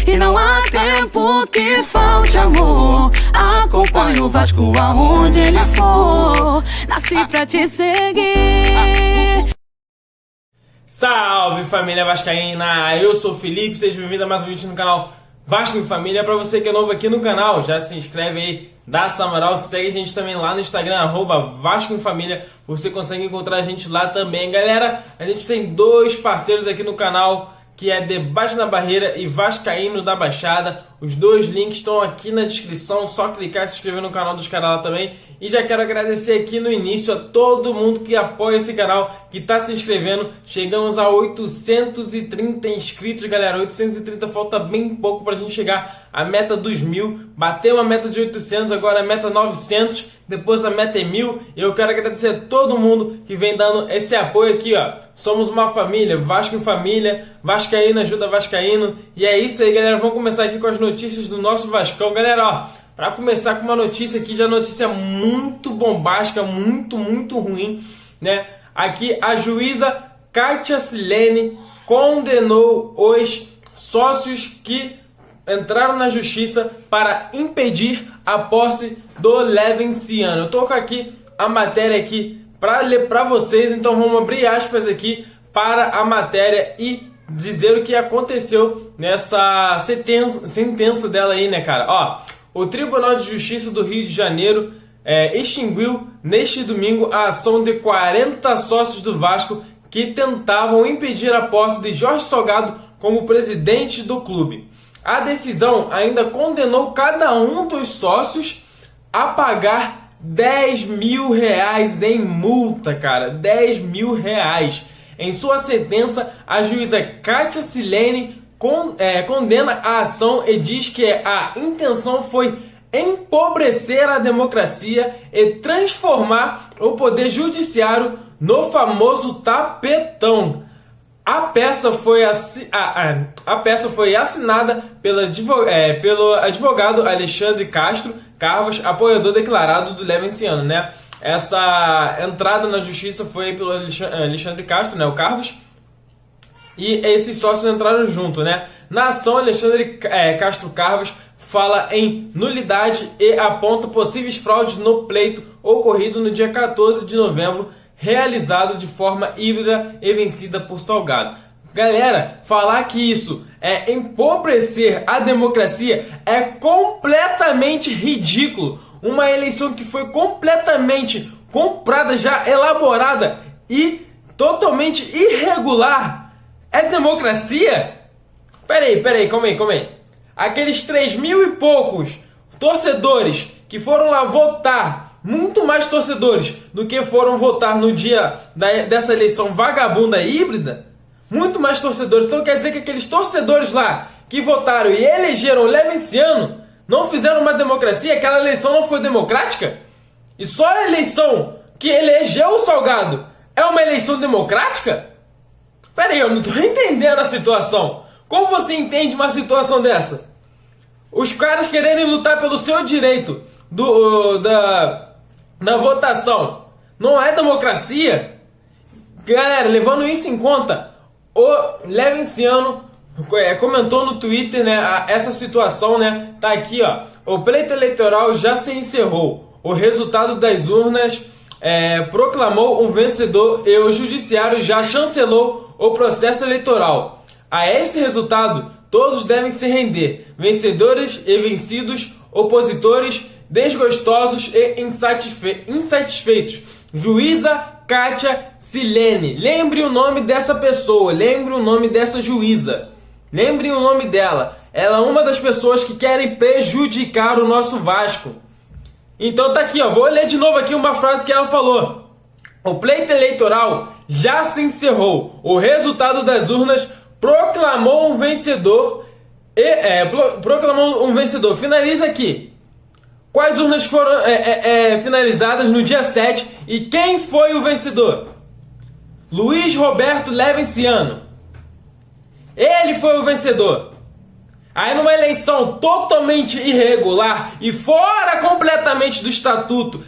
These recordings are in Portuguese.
E não há tempo que falte amor. Acompanhe o Vasco aonde ele for. Nasci pra te seguir. Salve família vascaína, eu sou o Felipe, seja bem-vindo a mais um vídeo no canal Vasco em Família. Pra você que é novo aqui no canal, já se inscreve aí, dá essa moral, segue a gente também lá no Instagram, @Vasco em Família, você consegue encontrar a gente lá também. Galera, a gente tem dois parceiros aqui no canal, que é Debate na Barreira e Vascaíno da Baixada. Os dois links estão aqui na descrição, só clicar e se inscrever no canal dos caras lá também. E já quero agradecer aqui no início a todo mundo que apoia esse canal, que está se inscrevendo. Chegamos a 830 inscritos, galera. 830, falta bem pouco para a gente chegar à meta dos 1000. Bateu a meta de 800, agora a meta 900, depois a meta é 1000. E eu quero agradecer a todo mundo que vem dando esse apoio aqui, ó. Somos uma família, Vasco em Família, Vascaíno ajuda Vascaíno. E é isso aí, galera. Vamos começar aqui com as notícias do nosso Vascão. Galera, ó, para começar com uma notícia aqui, já notícia muito bombástica, muito ruim, né? Aqui a juíza Kátia Silene condenou os sócios que entraram na justiça para impedir a posse do Levenciano. Eu tô com aqui a matéria aqui para ler para vocês, então vamos abrir aspas aqui para a matéria e dizer o que aconteceu nessa sentença dela aí, né, cara? Ó, o Tribunal de Justiça do Rio de Janeiro extinguiu neste domingo a ação de 40 sócios do Vasco que tentavam impedir a posse de Jorge Salgado como presidente do clube. A decisão ainda condenou cada um dos sócios a pagar 10 mil reais em multa, cara. 10 mil reais. Em sua sentença, a juíza Kátia Silene condena a ação e diz que a intenção foi empobrecer a democracia e transformar o poder judiciário no famoso tapetão. A peça foi assinada pelo advogado Alexandre Castro Carvas, apoiador declarado do Levenciano, né? Essa entrada na justiça foi pelo Alexandre Castro, né, o Carvas, e esses sócios entraram junto, né? Na ação, Alexandre Castro Carvas fala em nulidade e aponta possíveis fraudes no pleito ocorrido no dia 14 de novembro, realizado de forma híbrida e vencida por Salgado. Galera, falar que isso é empobrecer a democracia é completamente ridículo. Uma eleição que foi completamente comprada, já elaborada e totalmente irregular. É democracia? Peraí, calma aí. Aqueles 3 mil e poucos torcedores que foram lá votar, muito mais torcedores do que foram votar no dia dessa eleição vagabunda híbrida, muito mais torcedores. Então quer dizer que aqueles torcedores lá que votaram e elegeram o Levenciano não fizeram uma democracia? Aquela eleição não foi democrática? E só a eleição que elegeu o Salgado é uma eleição democrática? Peraí, eu não estou entendendo a situação. Como você entende uma situação dessa? Os caras quererem lutar pelo seu direito da votação não é democracia? Galera, levando isso em conta, o Levenciano comentou no Twitter, né, essa situação, né? Tá aqui, ó. O pleito eleitoral já se encerrou. O resultado das urnas proclamou um vencedor e o judiciário já chancelou o processo eleitoral. A esse resultado, todos devem se render. Vencedores e vencidos, opositores, desgostosos e insatisfeitos. Juíza Kátia Silene. Lembre o nome dessa pessoa, lembre o nome dessa juíza. Lembrem o nome dela. Ela é uma das pessoas que querem prejudicar o nosso Vasco. Então tá aqui, ó. Vou ler de novo aqui uma frase que ela falou. O pleito eleitoral já se encerrou. O resultado das urnas proclamou um vencedor. Finaliza aqui. Quais urnas foram finalizadas no dia 7 e quem foi o vencedor? Luiz Roberto Levenciano. Ele foi o vencedor. Aí numa eleição totalmente irregular e fora completamente do estatuto,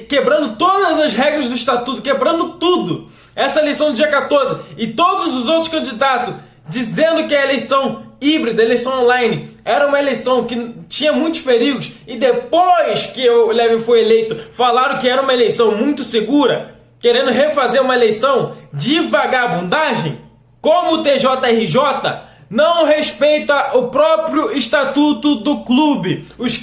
quebrando todas as regras do estatuto, quebrando tudo, essa eleição do dia 14 e todos os outros candidatos dizendo que a eleição híbrida, eleição online. Era uma eleição que tinha muitos perigos. E depois que o Levin foi eleito, falaram que era uma eleição muito segura, querendo refazer uma eleição de vagabundagem. Como o TJRJ não respeita o próprio estatuto do clube. Os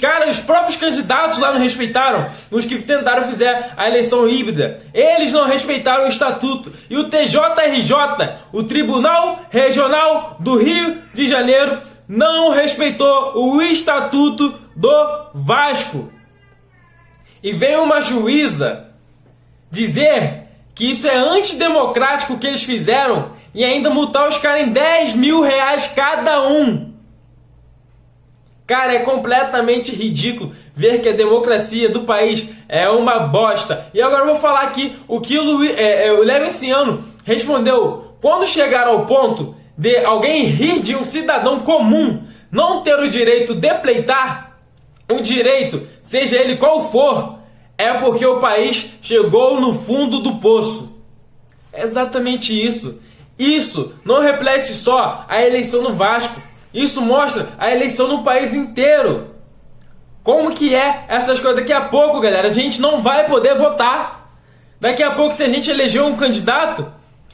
próprios candidatos lá não respeitaram. Os que tentaram fazer a eleição híbrida, eles não respeitaram o estatuto. E o TJRJ, o Tribunal Regional do Rio de Janeiro, não respeitou o estatuto do Vasco. E veio uma juíza dizer que isso é antidemocrático o que eles fizeram e ainda multar os caras em 10 mil reais cada um. Cara, é completamente ridículo ver que a democracia do país é uma bosta. E agora eu vou falar aqui o que o Levinciano respondeu quando chegaram ao ponto de alguém rir de um cidadão comum não ter o direito de pleitar, o direito, seja ele qual for, é porque o país chegou no fundo do poço. É exatamente isso. Isso não reflete só a eleição no Vasco. Isso mostra a eleição no país inteiro. Como que é essas coisas? Daqui a pouco, galera, a gente não vai poder votar. Daqui a pouco, se a gente eleger um candidato,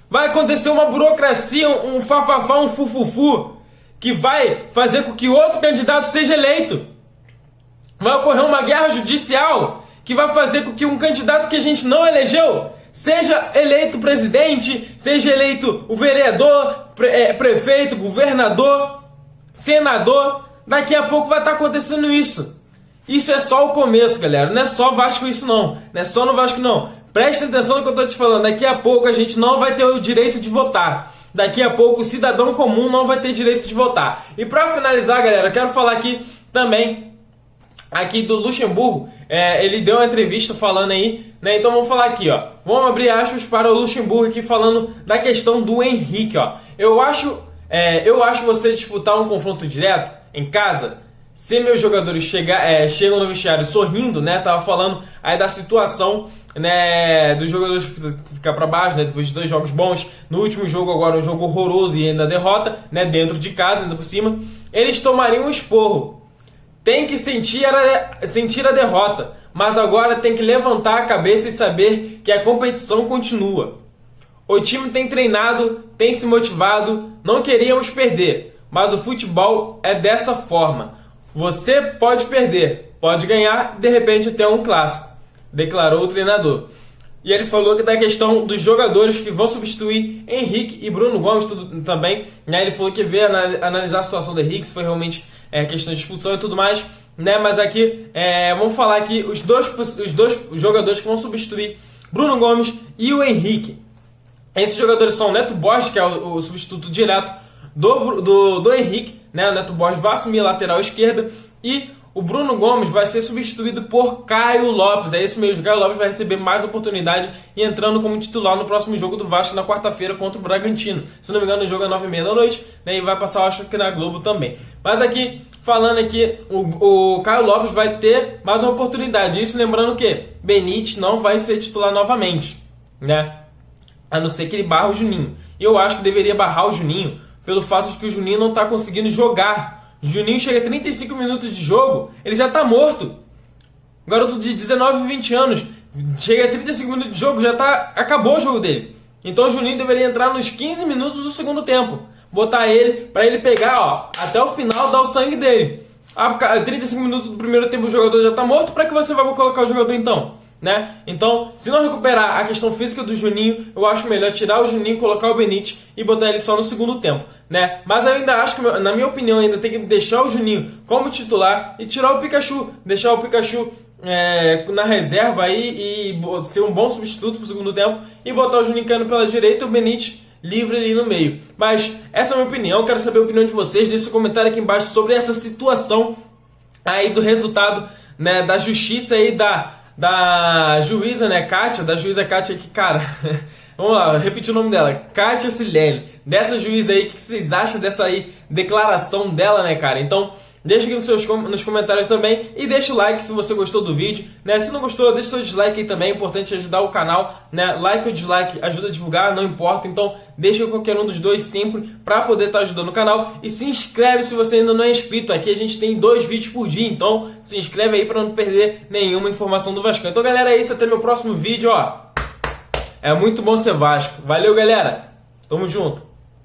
vai acontecer uma burocracia, um fafafá, um fufufu, que vai fazer com que outro candidato seja eleito. Vai ocorrer uma guerra judicial que vai fazer com que um candidato que a gente não elegeu seja eleito presidente, seja eleito o vereador, prefeito, governador, senador. Daqui a pouco vai estar acontecendo isso. Isso é só o começo, galera. Não é só Vasco isso não. Não é só no Vasco não. Presta atenção no que eu estou te falando. Daqui a pouco a gente não vai ter o direito de votar. Daqui a pouco o cidadão comum não vai ter direito de votar. E para finalizar, galera, eu quero falar aqui também aqui do Luxemburgo. Ele deu uma entrevista falando aí, né? Então vamos falar aqui, ó. Vamos abrir aspas para o Luxemburgo aqui falando da questão do Henrique, ó. Eu acho você disputar um confronto direto em casa, se meus jogadores chegam no vestiário sorrindo, né? Tava falando aí da situação, né, dos jogadores ficar para baixo, né? Depois de 2 jogos bons, no último jogo agora um jogo horroroso e ainda derrota, né? Dentro de casa, ainda por cima, eles tomariam um esporro. Tem que sentir a derrota, mas agora tem que levantar a cabeça e saber que a competição continua. O time tem treinado, tem se motivado, não queríamos perder, mas o futebol é dessa forma. Você pode perder, pode ganhar, de repente até um clássico, declarou o treinador. E ele falou que da questão dos jogadores que vão substituir Henrique e Bruno Gomes também, né? Ele falou que veio analisar a situação do Henrique, se foi realmente questão de expulsão e tudo mais, né? Mas aqui vamos falar aqui os dois jogadores que vão substituir Bruno Gomes e o Henrique. Esses jogadores são o Neto Borges, que é o substituto direto do Henrique, né? O Neto Borges vai assumir a lateral esquerda e o Bruno Gomes vai ser substituído por Caio Lopes. É isso mesmo, Caio Lopes vai receber mais oportunidade e entrando como titular no próximo jogo do Vasco na quarta-feira contra o Bragantino. Se não me engano, o jogo é 9h30 da noite, né, e vai passar, acho que na Globo também. Mas aqui, falando aqui, o Caio Lopes vai ter mais uma oportunidade. Isso lembrando que Benítez não vai ser titular novamente, né? A não ser que ele barre o Juninho. E eu acho que deveria barrar o Juninho pelo fato de que o Juninho não está conseguindo jogar. Juninho chega a 35 minutos de jogo, ele já tá morto. Garoto de 19, 20 anos, chega a 35 minutos de jogo, acabou o jogo dele. Então o Juninho deveria entrar nos 15 minutos do segundo tempo. Botar ele, pra ele pegar, ó, até o final, dar o sangue dele. 35 minutos do primeiro tempo o jogador já tá morto, pra que você vai colocar o jogador então? Né? Então, se não recuperar a questão física do Juninho, eu acho melhor tirar o Juninho, colocar o Benítez e botar ele só no segundo tempo, né? Mas eu ainda acho que, na minha opinião, ainda tem que deixar o Juninho como titular e tirar o Pikachu, deixar o Pikachu na reserva aí e ser um bom substituto pro segundo tempo e botar o Juninho caindo pela direita e o Benítez livre ali no meio. Mas essa é a minha opinião, quero saber a opinião de vocês, deixe um comentário aqui embaixo sobre essa situação aí do resultado, né, da justiça aí da juíza, né, Kátia, que, cara, vamos lá, repetir o nome dela, Kátia Silene, dessa juíza aí, o que vocês acham dessa aí declaração dela, né, cara? Então, Deixa aqui nos comentários também e deixa o like se você gostou do vídeo, né? Se não gostou, deixa seu dislike aí também, é importante ajudar o canal, né? Like ou dislike ajuda a divulgar, não importa, então deixa qualquer um dos dois sempre para poder estar ajudando o canal e se inscreve se você ainda não é inscrito. Aqui a gente tem 2 vídeos por dia, então se inscreve aí para não perder nenhuma informação do Vascão. Então galera, é isso, até meu próximo vídeo, ó. É muito bom ser Vasco. Valeu galera, tamo junto.